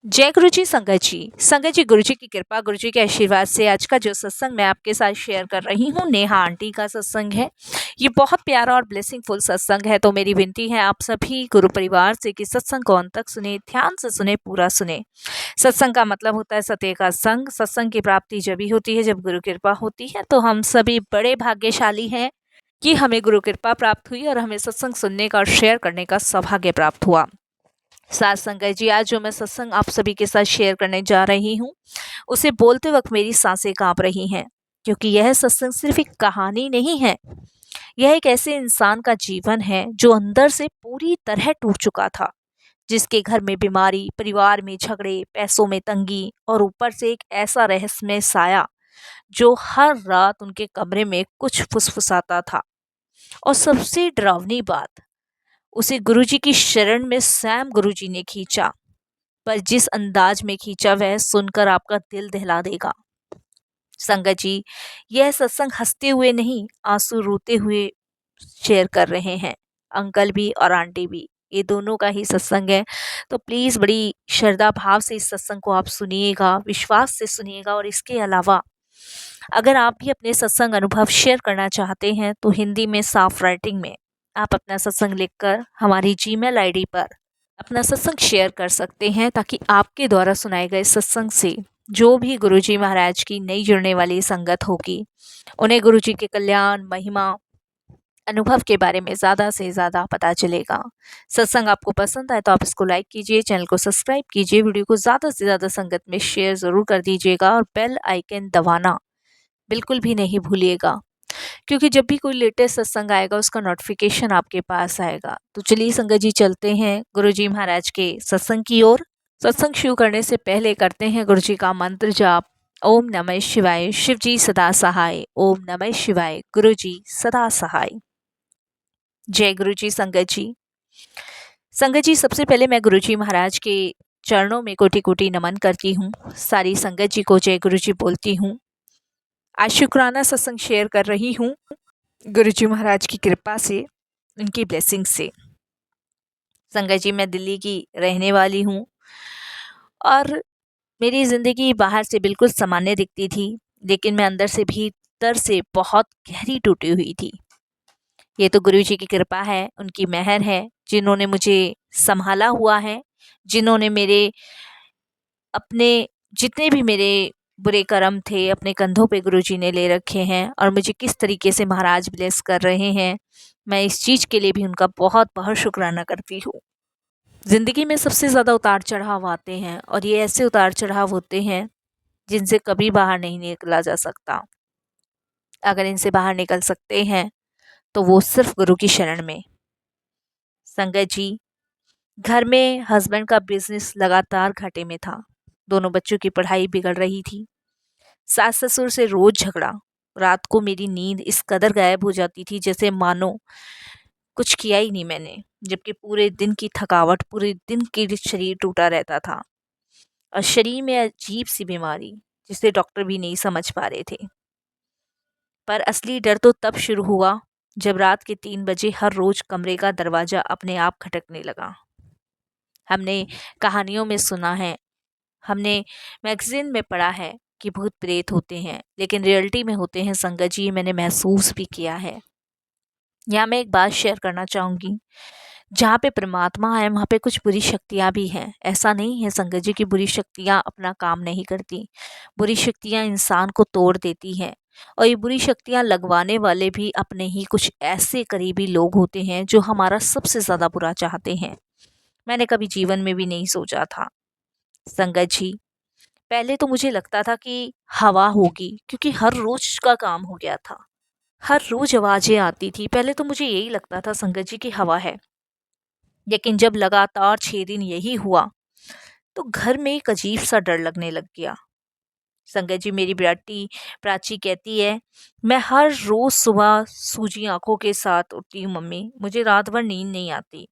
जय गुरु जी संगत जी गुरु जी की कृपा गुरु जी के आशीर्वाद से आज का जो सत्संग मैं आपके साथ शेयर कर रही हूँ नेहा आंटी का सत्संग है। ये बहुत प्यारा और ब्लेसिंगफुल सत्संग है, तो मेरी विनती है आप सभी गुरु परिवार से कि सत्संग को अंत तक सुने, ध्यान से सुने, पूरा सुने। सत्संग का मतलब होता है सत्य का संग। सत्संग की प्राप्ति जब ही होती है जब गुरु कृपा होती है, तो हम सभी बड़े भाग्यशाली हैं कि हमें गुरु कृपा प्राप्त हुई और हमें सत्संग सुनने का और शेयर करने का सौभाग्य प्राप्त हुआ। साथ संगत जी, आज जो मैं सत्संग आप सभी के साथ शेयर करने जा रही हूँ, उसे बोलते वक्त मेरी सांसें कांप रही हैं, क्योंकि यह सत्संग सिर्फ एक कहानी नहीं है। यह एक ऐसे इंसान का जीवन है जो अंदर से पूरी तरह टूट चुका था, जिसके घर में बीमारी, परिवार में झगड़े, पैसों में तंगी और ऊपर से एक ऐसा रहस्यमय साया जो हर रात उनके कमरे में कुछ फुसफुसाता था। और सबसे डरावनी बात, उसे गुरुजी की शरण में स्वयं गुरुजी ने खींचा। पर जिस अंदाज में खींचा वह सुनकर आपका दिल दहला देगा। संगत जी, यह सत्संग हंसते हुए नहीं, आंसू रोते हुए शेयर कर रहे हैं। अंकल भी और आंटी भी, ये दोनों का ही सत्संग है। तो प्लीज़ बड़ी श्रद्धा भाव से इस सत्संग को आप सुनिएगा, विश्वास से सुनिएगा। और इसके अलावा अगर आप भी अपने सत्संग अनुभव शेयर करना चाहते हैं तो हिंदी में साफ राइटिंग में आप अपना सत्संग लिखकर हमारी जीमेल आईडी पर अपना सत्संग शेयर कर सकते हैं, ताकि आपके द्वारा सुनाए गए सत्संग से जो भी गुरुजी महाराज की नई जुड़ने वाली संगत होगी, उन्हें गुरुजी के कल्याण, महिमा, अनुभव के बारे में ज़्यादा से ज़्यादा पता चलेगा। सत्संग आपको पसंद आए तो आप इसको लाइक कीजिए, चैनल को सब्सक्राइब कीजिए, वीडियो को ज़्यादा से ज़्यादा संगत में शेयर ज़रूर कर दीजिएगा और बेल आइकन दबाना बिल्कुल भी नहीं भूलिएगा, क्योंकि जब भी कोई लेटेस्ट सत्संग आएगा उसका नोटिफिकेशन आपके पास आएगा। तो चलिए संगत जी, चलते हैं गुरुजी महाराज के सत्संग की ओर। सत्संग शुरू करने से पहले करते हैं गुरुजी का मंत्र जाप। ओम नमः शिवाय, शिव जी सदा सहाय। ओम नमः शिवाय, गुरुजी सदा सहाय। जय गुरुजी संगत जी। संगत जी, सबसे पहले मैं गुरुजी महाराज के चरणों में कोटि कोटि नमन करती हूँ। सारी संगत जी को जय गुरुजी बोलती हूँ। आज शुक्राना सत्संग शेयर कर रही हूँ गुरुजी महाराज की कृपा से, उनकी ब्लेसिंग से। संगत जी, मैं दिल्ली की रहने वाली हूँ और मेरी ज़िंदगी बाहर से बिल्कुल सामान्य दिखती थी, लेकिन मैं अंदर से भीतर से बहुत गहरी टूटी हुई थी। ये तो गुरुजी की कृपा है, उनकी मेहर है, जिन्होंने मुझे संभाला हुआ है, जिन्होंने मेरे अपने जितने भी मेरे बुरे कर्म थे अपने कंधों पे गुरुजी ने ले रखे हैं, और मुझे किस तरीके से महाराज ब्लेस कर रहे हैं, मैं इस चीज़ के लिए भी उनका बहुत बहुत शुक्राना करती हूँ। ज़िंदगी में सबसे ज़्यादा उतार चढ़ाव आते हैं, और ये ऐसे उतार चढ़ाव होते हैं जिनसे कभी बाहर नहीं निकला जा सकता। अगर इनसे बाहर निकल सकते हैं तो वो सिर्फ गुरु की शरण में। संगत जी, घर में हस्बैंड का बिजनेस लगातार घाटे में था, दोनों बच्चों की पढ़ाई बिगड़ रही थी, सास ससुर से रोज झगड़ा। रात को मेरी नींद इस कदर गायब हो जाती थी जैसे मानो कुछ किया ही नहीं मैंने, जबकि पूरे दिन की थकावट, पूरे दिन की शरीर टूटा रहता था, और शरीर में अजीब सी बीमारी जिसे डॉक्टर भी नहीं समझ पा रहे थे। पर असली डर तो तब शुरू हुआ जब रात के 3 बजे हर रोज कमरे का दरवाजा अपने आप खटकने लगा। हमने कहानियों में सुना है, हमने मैगजीन में पढ़ा है कि भूत प्रेत होते हैं, लेकिन रियलिटी में होते हैं संगत जी, मैंने महसूस भी किया है। यहाँ मैं एक बात शेयर करना चाहूँगी, जहाँ पे परमात्मा है वहाँ पे कुछ बुरी शक्तियाँ भी हैं। ऐसा नहीं है संगत जी की बुरी शक्तियाँ अपना काम नहीं करती। बुरी शक्तियाँ इंसान को तोड़ देती हैं, और ये बुरी शक्तियाँ लगवाने वाले भी अपने ही कुछ ऐसे करीबी लोग होते हैं जो हमारा सबसे ज़्यादा बुरा चाहते हैं। मैंने कभी जीवन में भी नहीं सोचा था संगत जी। पहले तो मुझे लगता था कि हवा होगी, क्योंकि हर रोज का काम हो गया था, हर रोज आवाजें आती थी। पहले तो मुझे यही लगता था संगत जी की हवा है, लेकिन जब लगातार 6 दिन यही हुआ तो घर में एक अजीब सा डर लगने लग गया। संगत जी, मेरी बेटी प्राची कहती है, मैं हर रोज सुबह सूजी आंखों के साथ उठती हूँ मम्मी, मुझे रात भर नींद नहीं आती।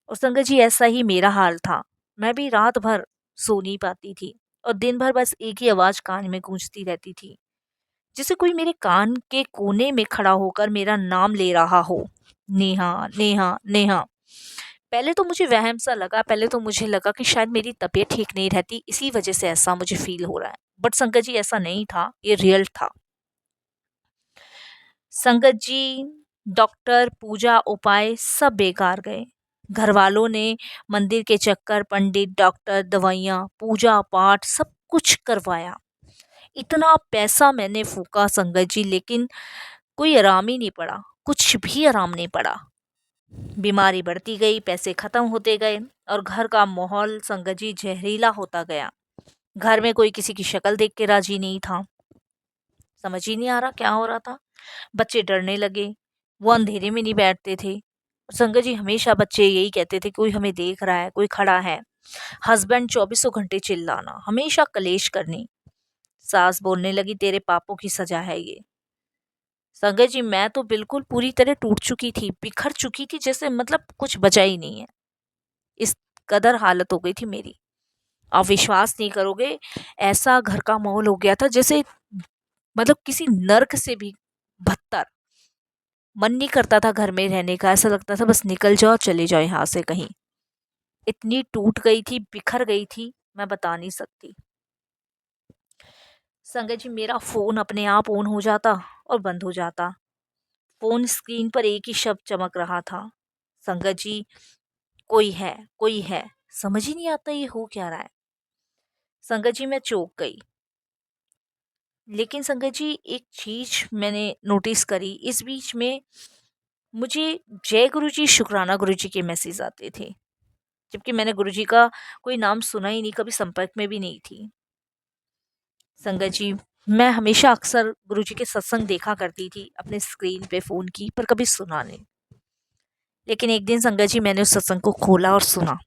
और संगत जी, ऐसा ही मेरा हाल था, मैं भी रात भर सो नहीं पाती थी, और दिन भर बस एक ही आवाज कान में गूंजती रहती थी, जैसे कोई मेरे कान के कोने में खड़ा होकर मेरा नाम ले रहा हो, नेहा नेहा नेहा। पहले तो मुझे वहम सा लगा, पहले तो मुझे लगा कि शायद मेरी तबीयत ठीक नहीं रहती, इसी वजह से ऐसा मुझे फ़ील हो रहा है। बट संगत जी ऐसा नहीं था, ये रियल था। संगत जी, डॉक्टर, पूजा, उपाय सब बेकार गए। घरवालों ने मंदिर के चक्कर, पंडित, डॉक्टर, दवाइयाँ, पूजा-पाठ सब कुछ करवाया। इतना पैसा मैंने फूँका संगत जी, लेकिन कोई आराम ही नहीं पड़ा, कुछ भी आराम नहीं पड़ा। बीमारी बढ़ती गई, पैसे खत्म होते गए और घर का माहौल संगत जी जहरीला होता गया। घर में कोई किसी की शक्ल देख के राजी नहीं था। समझ ही नहीं आ रहा क्या हो रहा था। बच्चे डरने लगे, वो अंधेरे में नहीं बैठते थे। संगत जी हमेशा बच्चे यही कहते थे कोई हमें देख रहा है, कोई खड़ा है। हस्बैंड चौबीसों घंटे चिल्लाना, हमेशा कलेश करनी। सास बोलने लगी तेरे पापों की सजा है ये। संगत जी मैं तो बिल्कुल पूरी तरह टूट चुकी थी, बिखर चुकी थी, जैसे मतलब कुछ बचा ही नहीं है। इस कदर हालत हो गई थी मेरी। आप विश्वास नहीं करोगे, ऐसा घर का माहौल हो गया था जैसे मतलब किसी नर्क से भी बदतर। मन नहीं करता था घर में रहने का, ऐसा लगता था बस निकल जाओ, चले जाओ यहाँ से कहीं। इतनी टूट गई थी, बिखर गई थी, मैं बता नहीं सकती। संगत जी मेरा फ़ोन अपने आप ऑन हो जाता और बंद हो जाता। फ़ोन स्क्रीन पर एक ही शब्द चमक रहा था, संगत जी कोई है, कोई है। समझ ही नहीं आता ये हो क्या रहा है। संगत जी मैं चौंक गई। लेकिन संगत जी एक चीज़ मैंने नोटिस करी इस बीच में, मुझे जय गुरु जी, शुक्राना गुरु जी के मैसेज आते थे, जबकि मैंने गुरु जी का कोई नाम सुना ही नहीं, कभी संपर्क में भी नहीं थी। संगत जी मैं हमेशा अक्सर गुरु जी के सत्संग देखा करती थी अपने स्क्रीन पे फ़ोन की, पर कभी सुना नहीं। लेकिन एक दिन संगत जी मैंने उस सत्संग को खोला और सुना।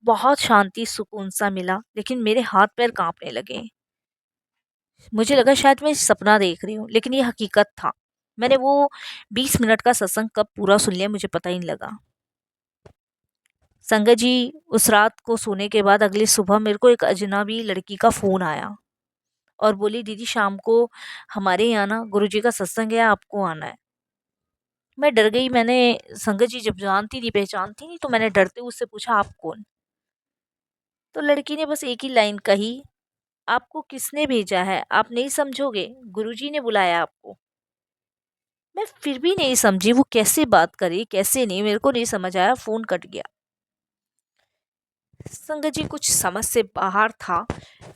बहुत शांति, सुकून सा मिला, लेकिन मेरे हाथ पैर कांपने लगे। मुझे लगा शायद मैं सपना देख रही हूँ, लेकिन ये हकीकत था। मैंने वो 20 मिनट का सत्संग कब पूरा सुन लिया मुझे पता ही नहीं लगा। संगत जी उस रात को सोने के बाद अगली सुबह मेरे को एक अजनबी लड़की का फ़ोन आया और बोली दीदी शाम को हमारे यहाँ ना गुरुजी का सत्संग है, आपको आना है। मैं डर गई। मैंने संगत जी जब जानती नहीं पहचानती नहीं तो मैंने डरते हुए उससे पूछा आप कौन। तो लड़की ने बस एक ही लाइन कही, आपको किसने भेजा है, आप नहीं समझोगे, गुरुजी ने बुलाया आपको। मैं फिर भी नहीं समझी वो कैसे बात करी कैसे नहीं, मेरे को नहीं समझ आया, फ़ोन कट गया। संगत जी कुछ समझ से बाहर था।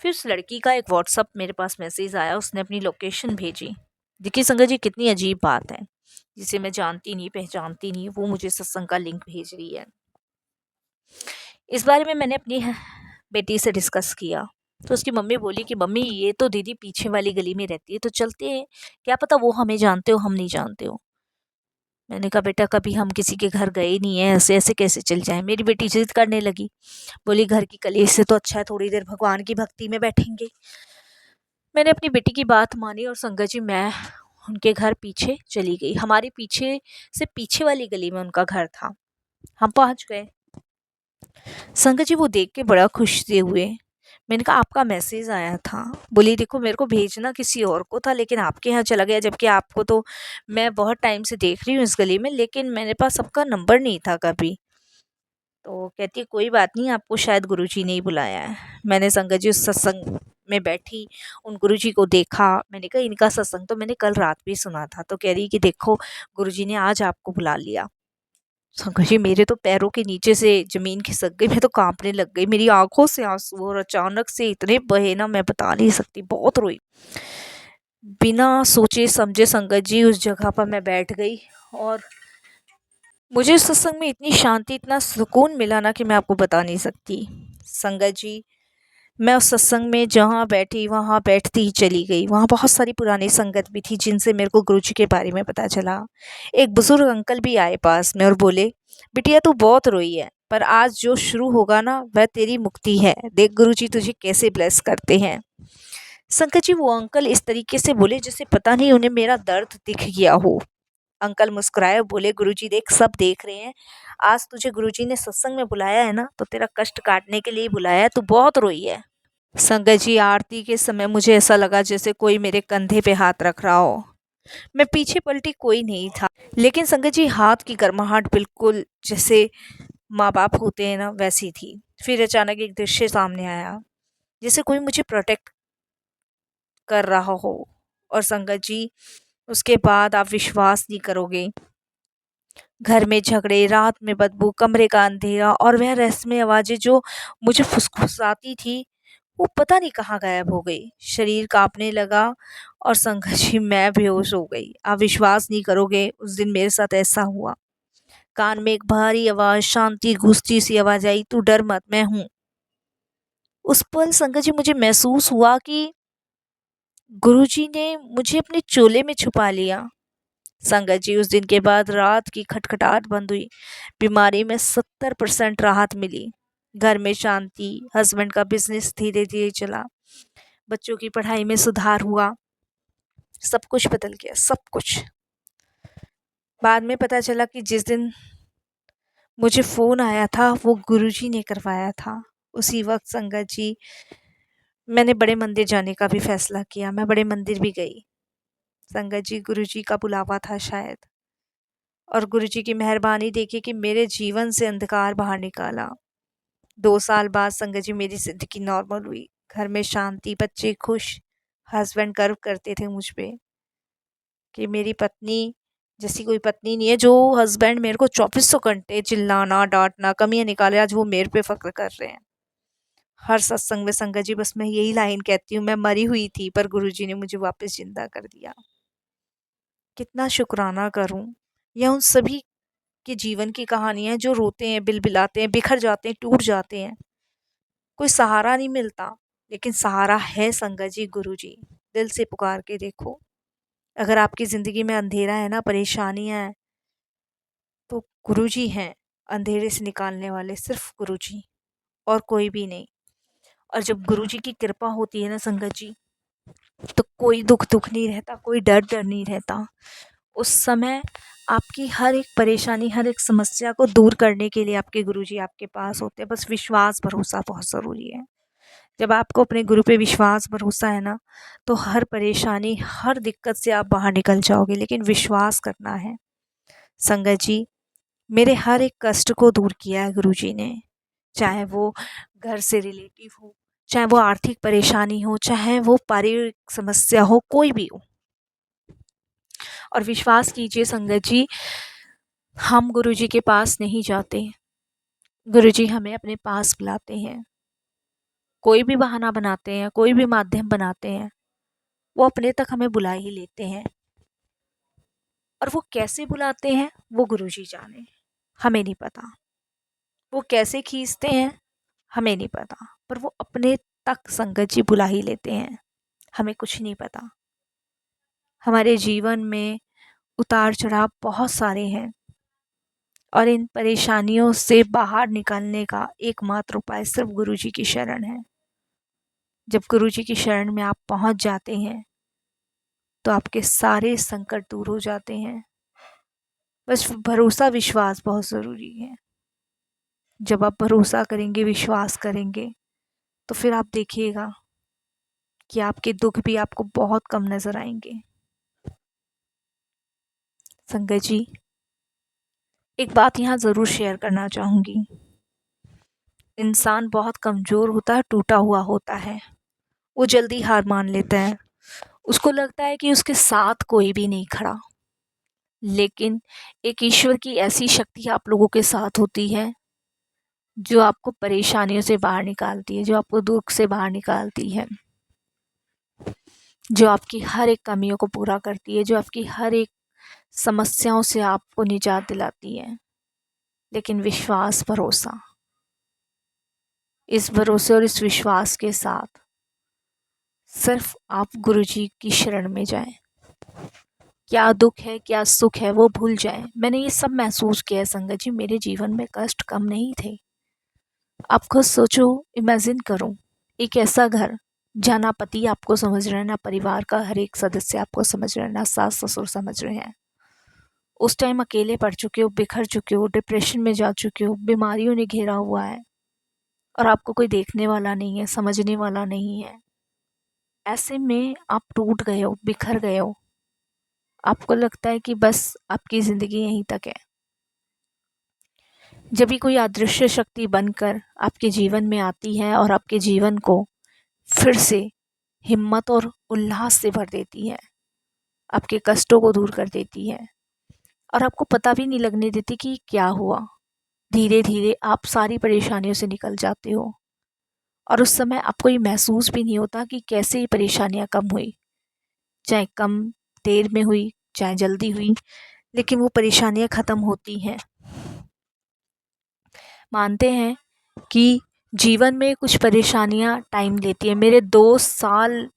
फिर उस लड़की का एक व्हाट्सअप मेरे पास मैसेज आया, उसने अपनी लोकेशन भेजी। देखिए संगत जी कितनी अजीब बात है, जिसे मैं जानती नहीं पहचानती नहीं वो मुझे सत्संग का लिंक भेज रही है। इस बारे में मैंने अपनी बेटी से डिस्कस किया तो उसकी मम्मी बोली कि मम्मी ये तो दीदी पीछे वाली गली में रहती है, तो चलते हैं, क्या पता वो हमें जानते हो हम नहीं जानते हो। मैंने कहा बेटा कभी हम किसी के घर गए नहीं है, ऐसे ऐसे कैसे चल जाए। मेरी बेटी जिद करने लगी, बोली घर की कलेश से तो अच्छा है थोड़ी देर भगवान की भक्ति में बैठेंगे। मैंने अपनी बेटी की बात मानी और संगत जी मैं उनके घर पीछे चली गई। हमारे पीछे से पीछे वाली गली में उनका घर था। हम पहुंच गए। संगत जी वो देख के बड़ा खुश से हुए। मैंने कहा आपका मैसेज आया था। बोली देखो मेरे को भेजना किसी और को था लेकिन आपके यहाँ चला गया, जबकि आपको तो मैं बहुत टाइम से देख रही हूँ इस गली में, लेकिन मेरे पास आपका नंबर नहीं था कभी। तो कहती है कोई बात नहीं, आपको शायद गुरुजी ने ही बुलाया है। मैंने संगत जी उस सत्संग में बैठी, उन गुरुजी को देखा। मैंने कहा इनका सत्संग तो मैंने कल रात भी सुना था। तो कह रही कि देखो गुरुजी ने आज आपको बुला लिया। संगत जी मेरे तो पैरों के नीचे से ज़मीन खिसक गई, मैं तो काँपने लग गई, मेरी आँखों से आँसू और अचानक से इतने बहे ना मैं बता नहीं सकती, बहुत रोई। बिना सोचे समझे संगत जी उस जगह पर मैं बैठ गई और मुझे उस सत्संग में इतनी शांति, इतना सुकून मिला ना कि मैं आपको बता नहीं सकती। संगत जी मैं उस सत्संग में जहाँ बैठी वहाँ बैठती ही चली गई। वहाँ बहुत सारी पुरानी संगत भी थी जिनसे मेरे को गुरुजी के बारे में पता चला। एक बुज़ुर्ग अंकल भी आए पास में और बोले, बिटिया तू बहुत रोई है, पर आज जो शुरू होगा ना वह तेरी मुक्ति है। देख गुरुजी तुझे कैसे ब्लेस करते हैं। संगत जी वो अंकल इस तरीके से बोले जैसे पता नहीं उन्हें मेरा दर्द दिख गया हो। अंकल मुस्कुराए और बोले गुरुजी देख सब देख रहे हैं, आज तुझे गुरुजी ने सत्संग में बुलाया है ना तो तेरा कष्ट काटने के लिए बुलाया है, तू बहुत रोई है। संगत जी आरती के समय मुझे ऐसा लगा जैसे कोई मेरे कंधे पे हाथ रख रहा हो। मैं पीछे पलटी, कोई नहीं था। लेकिन संगत जी हाथ की गर्माहट बिल्कुल जैसे माँ बाप होते हैं ना वैसी थी। फिर अचानक एक दृश्य सामने आया, जैसे कोई मुझे प्रोटेक्ट कर रहा हो। और संगत जी उसके बाद आप विश्वास नहीं करोगे, घर में झगड़े, रात में बदबू, कमरे का अंधेरा और वह रहस्यमय आवाज़ें जो मुझे फुसफुसाती थी, वो पता नहीं कहाँ गायब हो गई। शरीर काँपने लगा और संगत जी मैं बेहोश हो गई। आप विश्वास नहीं करोगे, उस दिन मेरे साथ ऐसा हुआ। कान में एक भारी आवाज़, शांति गूंजती सी आवाज़ आई, "तू डर मत, मैं हूँ।" उस पल संगत जी मुझे महसूस हुआ कि गुरुजी ने मुझे अपने चोले में छुपा लिया। संगत जी उस दिन के बाद रात की खटखटाहट बंद हुई, बीमारी में 70% राहत मिली, घर में शांति, हस्बैंड का बिजनेस धीरे धीरे चला, बच्चों की पढ़ाई में सुधार हुआ, सब कुछ बदल गया, सब कुछ। बाद में पता चला कि जिस दिन मुझे फ़ोन आया था वो गुरुजी ने करवाया था। उसी वक्त संगत जी मैंने बड़े मंदिर जाने का भी फैसला किया, मैं बड़े मंदिर भी गई। संगत जी गुरुजी का बुलावा था शायद, और गुरुजी की मेहरबानी देखिए कि मेरे जीवन से अंधकार बाहर निकाला। 2 साल बाद संगत जी मेरी ज़िंदगी नॉर्मल हुई, घर में शांति, बच्चे खुश, हस्बैंड गर्व करते थे मुझ पे कि मेरी पत्नी जैसी कोई पत्नी नहीं है। जो हस्बैंड मेरे को चौबीसों घंटे चिल्लाना, डाँटना, कमियाँ निकाले, आज वो मेरे पे फ़क्र कर रहे हैं। हर सत्संग में संगत जी बस मैं यही लाइन कहती हूँ, मैं मरी हुई थी पर गुरुजी ने मुझे वापस ज़िंदा कर दिया। कितना शुक्राना करूँ। यह उन सभी के जीवन की कहानी है जो रोते हैं, बिलबिलाते हैं, बिखर जाते हैं, टूट जाते हैं। कोई सहारा नहीं मिलता, लेकिन सहारा है संगत जी गुरुजी। दिल से पुकार के देखो। अगर आपकी ज़िंदगी में अंधेरा है ना, परेशानियाँ हैं, तो गुरुजी हैं अंधेरे से निकालने वाले, सिर्फ़ गुरुजी और कोई भी नहीं। और जब गुरुजी की कृपा होती है ना संगत जी, तो कोई दुख नहीं रहता, कोई डर नहीं रहता। उस समय आपकी हर एक परेशानी, हर एक समस्या को दूर करने के लिए आपके गुरुजी आपके पास होते हैं। बस विश्वास, भरोसा बहुत ज़रूरी है। जब आपको अपने गुरु पे विश्वास, भरोसा है ना, तो हर परेशानी, हर दिक्कत से आप बाहर निकल जाओगे, लेकिन विश्वास करना है। संगत जी, मेरे हर एक कष्ट को दूर किया है गुरुजी ने, चाहे वो घर से रिलेटिव हो, चाहे वो आर्थिक परेशानी हो, चाहे वो पारिवारिक समस्या हो, कोई भी हो। और विश्वास कीजिए संगत जी, हम गुरुजी के पास नहीं जाते, गुरुजी हमें अपने पास बुलाते हैं। कोई भी बहाना बनाते हैं, कोई भी माध्यम बनाते हैं, वो अपने तक हमें बुला ही लेते हैं। और वो कैसे बुलाते हैं वो गुरुजी जाने, हमें नहीं पता। वो कैसे खींचते हैं हमें नहीं पता, पर वो अपने तक संगत जी बुला ही लेते हैं, हमें कुछ नहीं पता। हमारे जीवन में उतार चढ़ाव बहुत सारे हैं, और इन परेशानियों से बाहर निकलने का एकमात्र उपाय सिर्फ गुरुजी की शरण है। जब गुरुजी की शरण में आप पहुंच जाते हैं, तो आपके सारे संकट दूर हो जाते हैं। बस भरोसा, विश्वास बहुत ज़रूरी है। जब आप भरोसा करेंगे, विश्वास करेंगे, तो फिर आप देखिएगा कि आपके दुख भी आपको बहुत कम नज़र आएंगे। संगत जी, एक बात यहाँ ज़रूर शेयर करना चाहूँगी। इंसान बहुत कमज़ोर होता है, टूटा हुआ होता है, वो जल्दी हार मान लेता है। उसको लगता है कि उसके साथ कोई भी नहीं खड़ा, लेकिन एक ईश्वर की ऐसी शक्ति आप लोगों के साथ होती है जो आपको परेशानियों से बाहर निकालती है, जो आपको दुख से बाहर निकालती है, जो आपकी हर एक कमियों को पूरा करती है, जो आपकी हर एक समस्याओं से आपको निजात दिलाती है। लेकिन विश्वास, भरोसा, इस भरोसे और इस विश्वास के साथ सिर्फ आप गुरुजी की शरण में जाएं। क्या दुख है, क्या सुख है, वो भूल जाएं। मैंने ये सब महसूस किया है संगत जी, मेरे जीवन में कष्ट कम नहीं थे। आप खुद सोचो, इमेजिन करो, एक ऐसा घर जहाँ ना पति आपको समझ रहे हैं, ना परिवार का हर एक सदस्य आपको समझ रहे हैं, ना सास ससुर समझ रहे हैं। उस टाइम अकेले पड़ चुके हो, बिखर चुके हो, डिप्रेशन में जा चुके हो, बीमारियों ने घेरा हुआ है, और आपको कोई देखने वाला नहीं है, समझने वाला नहीं है। ऐसे में आप टूट गए हो, बिखर गए हो, आपको लगता है कि बस आपकी ज़िंदगी यहीं तक है। जब भी कोई अदृश्य शक्ति बनकर आपके जीवन में आती है और आपके जीवन को फिर से हिम्मत और उल्लास से भर देती है, आपके कष्टों को दूर कर देती है और आपको पता भी नहीं लगने देती कि क्या हुआ। धीरे धीरे आप सारी परेशानियों से निकल जाते हो और उस समय आपको ये महसूस भी नहीं होता कि कैसे ये परेशानियाँ कम हुई, चाहे कम देर में हुई, चाहे जल्दी हुई, लेकिन वो परेशानियाँ ख़त्म होती हैं। मानते हैं कि जीवन में कुछ परेशानियाँ टाइम लेती है। मेरे 2 साल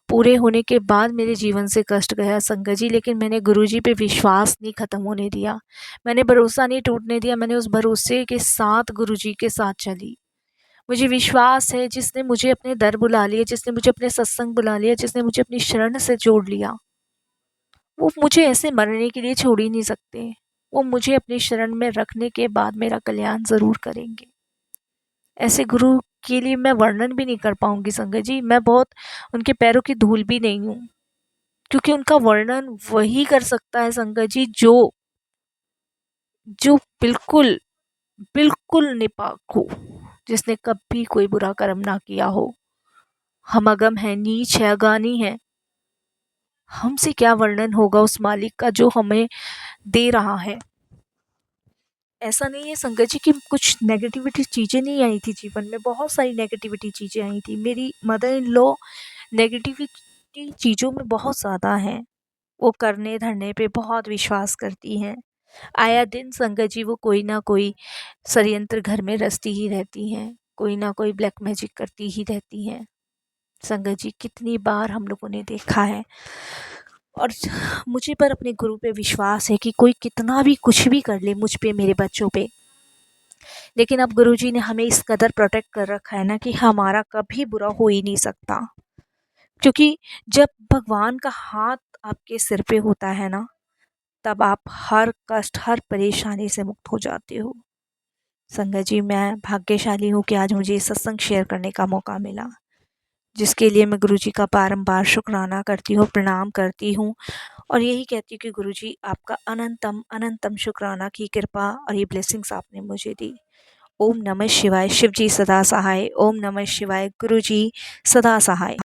पूरे होने के बाद मेरे जीवन से कष्ट गया संगत जी, लेकिन मैंने गुरुजी पे विश्वास नहीं ख़त्म होने दिया। मैंने भरोसा नहीं टूटने दिया। मैंने उस भरोसे के साथ गुरुजी के साथ चली। मुझे विश्वास है जिसने मुझे अपने दर बुला लिया, जिसने मुझे अपने सत्संग बुला लिया, जिसने मुझे अपनी शरण से जोड़ लिया, वो मुझे ऐसे मरने के लिए छोड़ ही नहीं सकते। वो मुझे अपनी शरण में रखने के बाद मेरा कल्याण ज़रूर करेंगे। ऐसे गुरु के लिए मैं वर्णन भी नहीं कर पाऊँगी संगत जी। मैं बहुत उनके पैरों की धूल भी नहीं हूँ, क्योंकि उनका वर्णन वही कर सकता है संगत जी जो जो बिल्कुल, बिल्कुल निपाक हो, जिसने कभी कोई बुरा कर्म ना किया हो। हम अगम हैं, नीच है, अगानी है। हमसे क्या वर्णन होगा उस मालिक का जो हमें दे रहा है। ऐसा नहीं है संगत जी कि कुछ नेगेटिविटी चीज़ें नहीं आई थी जीवन में, बहुत सारी नेगेटिविटी चीज़ें आई थी। मेरी मदर इन लॉ नेगेटिविटी चीज़ों में बहुत ज़्यादा हैं। वो करने धरने पे बहुत विश्वास करती हैं। आया दिन संगत जी वो कोई ना कोई षड्यंत्र घर में रचती ही रहती हैं, कोई ना कोई ब्लैक मैजिक करती ही रहती हैं। संगत जी कितनी बार हम लोगों ने देखा है और मुझे पर अपने गुरु पे विश्वास है कि कोई कितना भी कुछ भी कर ले मुझ पे, मेरे बच्चों पे, लेकिन अब गुरुजी ने हमें इस कदर प्रोटेक्ट कर रखा है ना कि हमारा कभी बुरा हो ही नहीं सकता। क्योंकि जब भगवान का हाथ आपके सिर पे होता है ना, तब आप हर कष्ट, हर परेशानी से मुक्त हो जाते हो। संगत जी मैं भाग्यशाली हूँ कि आज मुझे ये सत्संग शेयर करने का मौका मिला, जिसके लिए मैं गुरुजी का बारंबार शुक्राना करती हूँ, प्रणाम करती हूँ और यही कहती हूँ कि गुरुजी आपका अनंतम अनंतम शुक्राना की कृपा और ये ब्लेसिंग्स आपने मुझे दी। ओम नमः शिवाय। शिव जी सदा सहाय। ओम नमः शिवाय। गुरुजी सदा सहाय।